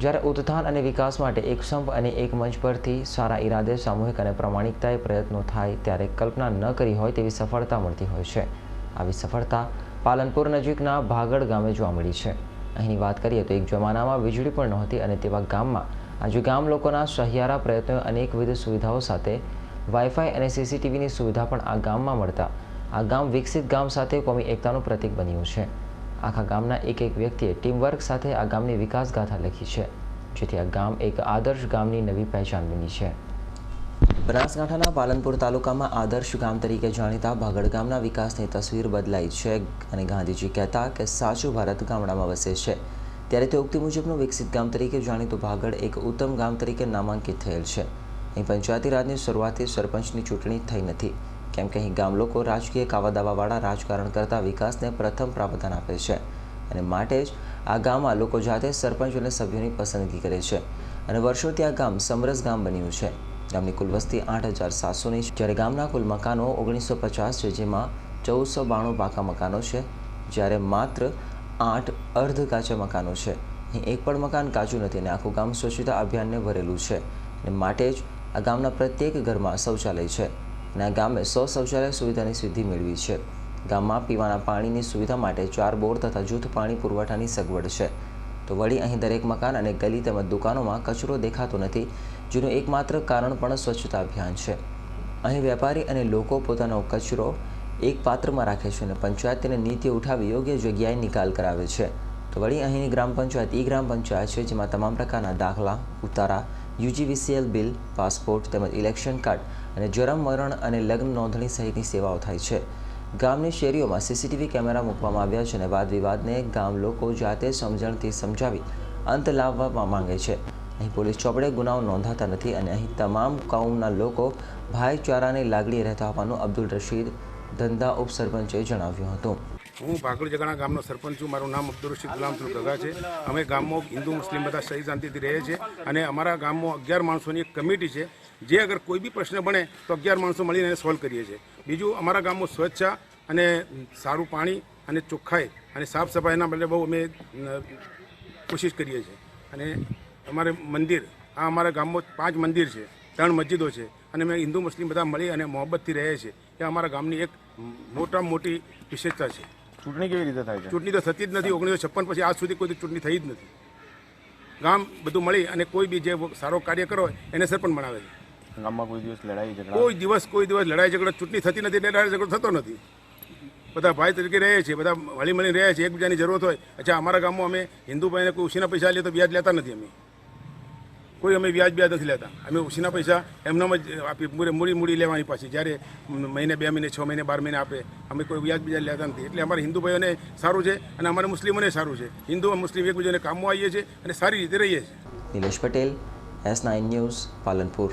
જ્યારે ઉત્થાન અને વિકાસ માટે એક સંપ અને એક મંચ પરથી સારા ઈરાદે સામૂહિક અને પ્રામાણિકતાએ પ્રયત્નો થાય ત્યારે કલ્પના ન કરી હોય તેવી સફળતા મળતી હોય છે। આવી સફળતા પાલનપુર નજીકના ભાગડ ગામે જોવા મળી છે। અહીંની વાત કરીએ તો એક જમાનામાં વીજળી પણ નહોતી અને તેવા ગામમાં આજે ગામ લોકોના સહિયારા પ્રયત્નોએ અનેકવિધ સુવિધાઓ સાથે વાઈફાઈ અને સીસીટીવીની સુવિધા પણ આ ગામમાં મળતા આ ગામ વિકસિત ગામ સાથે કોમી એકતાનું પ્રતીક બન્યું છે। આખા ગામના એક વ્યક્તિએ ટીમવર્ક સાથે આ ગામની વિકાસ ગાથા લખી છે, જેથી આ ગામ એક આદર્શ ગામની નવી પહેચાન બની છે। બનાસકાંઠાના પાલનપુર તાલુકામાં આદર્શ ગામ તરીકે જાણીતા ભાગડ ગામના વિકાસની તસવીર બદલાઈ છે અને ગાંધીજી કહેતા કે સાચું ભારત ગામડામાં વસે છે, ત્યારે તે ઉક્તિ મુજબનું વિકસિત ગામ તરીકે જાણીતું ભાગડ એક ઉત્તમ ગામ તરીકે નામાંકિત થયેલ છે। અહીં પંચાયતી રાજની શરૂઆતથી સરપંચની ચૂંટણી થઈ નથી, કેમ કે અહીં ગામ લોકો રાજકીય કાવાદાવાવાળા રાજકારણ કરતા વિકાસને પ્રથમ પ્રાવધાન આપે છે અને માટે જ આ ગામમાં લોકો જાતે સરપંચ અને સભ્યોની પસંદગી કરે છે અને વર્ષોથી આ ગામ સમરસ ગામ બન્યું છે। ગામની કુલ વસ્તી 8700ની છે, જ્યારે ગામના કુલ મકાનો 1950 છે, જેમાં 1492 પાકા મકાનો છે, જ્યારે માત્ર 8 અર્ધ કાચા મકાનો છે। અહીં એક પણ મકાન કાચું નથી અને આખું ગામ સ્વચ્છતા અભિયાનને ભરેલું છે અને માટે જ આ ગામના પ્રત્યેક ઘરમાં શૌચાલય છે અને આ ગામે 100 શૌચાલય સુવિધાની સિદ્ધિ મેળવી છે। ગામમાં પીવાના પાણીની સુવિધા માટે 4 બોર તથા જૂથ પાણી પુરવઠાની સગવડ છે। તો વળી અહીં દરેક મકાન અને ગલી તેમજ દુકાનોમાં કચરો દેખાતો નથી, જેનું એકમાત્ર કારણ પણ સ્વચ્છતા અભિયાન છે। અહીં વેપારી અને લોકો પોતાનો કચરો એક પાત્રમાં રાખે છે અને પંચાયત તેને નીતિ ઉઠાવી યોગ્ય જગ્યાએ નિકાલ કરાવે છે। તો વળી અહીંની ગ્રામ પંચાયત ગ્રામ પંચાયત છે, જેમાં તમામ પ્રકારના દાખલા, ઉતારા, UGVCL બિલ, પાસપોર્ટ તેમજ ઇલેક્શન કાર્ડ અને જન્મ મરણ અને લગ્ન નોંધણી સહિતની સેવાઓ થાય છે। ગામની શેરીઓમાં CCTV કેમેરા મૂકવામાં આવ્યા છે અને વાદ વિવાદને ગામ લોકો જાતે સમજણથી સમજાવી અંત લાવવા માંગે છે। અહીં પોલીસ ચોપડે ગુનાઓ નોંધાતા નથી અને અહીં તમામ કૌમના લોકો ભાઈચારાની લાગણી રહેતા હોવાનું અબ્દુલ રશીદ ધંધા ઉપસરપંચે જણાવ્યું હતું। હું ભાગડ જગાણા ગામનો સરપંચ છું। મારું નામ અબ્દુલ રશીદ ગુલામતુલ ગગા છે। અમે ગામમાં હિન્દુ મુસ્લિમ બધા સહી શાંતિથી રહીએ છીએ અને અમારા ગામમાં 11 માણસોની એક કમિટી છે, જે અગર કોઈ બી પ્રશ્ન બને તો 11 માણસો મળીને સોલ્વ કરીએ છીએ। બીજું, અમારા ગામમાં સ્વચ્છતા અને સારું પાણી અને ચોખ્ખાઈ અને સાફ સફાઈના બદલે બહુ અમે કોશિશ કરીએ છીએ અને અમારે મંદિર, આ અમારા ગામમાં 5 મંદિર છે, 3 મસ્જિદો છે અને અમે હિન્દુ મુસ્લિમ બધા મળી અને મોહબ્બતથી રહીએ છીએ। એ અમારા ગામની એક મોટામાં મોટી વિશેષતા છે। ચૂંટણી કેવી રીતે થાય છે? ચૂંટણી તો થતી જ નથી। 1956 પછી આજ સુધી કોઈ ચૂંટણી થઈ જ નથી। ગામ બધું મળી અને કોઈ બી જે સારો કાર્ય કરો એને સરપંચ બનાવે છે। ગામમાં કોઈ દિવસ લડાઈ ઝઘડા? કોઈ દિવસ લડાઈ ઝઘડો, ચૂંટણી થતી નથી એટલે લડાઈ ઝઘડો થતો નથી। બધા ભાઈ તરીકે રહે છે, બધા હળી મળી રહે છે, એકબીજાની જરૂરત હોય। અચ્છા, અમારા ગામમાં અમે હિન્દુ ભાઈને કોઈ ઉછીના પૈસા લે તો વ્યાજ લેતા નથી। અમે વ્યાજ નથી લેતા। અમે ઉછીના પૈસા એમનામાં જ આપી, મૂડી લેવાની પાછી, જ્યારે મહિને 2 મહિને 6 મહિને 12 મહિને આપે। અમે કોઈ વ્યાજ લેતા નથી। એટલે અમારે હિન્દુ ભાઈઓને સારું છે અને અમારે મુસ્લિમોને સારું છે। હિન્દુ અને મુસ્લિમ એકબીજાને કામમાં આવીએ છીએ અને સારી રીતે રહીએ છીએ। Nilesh Patel, S9 news, Palanpur.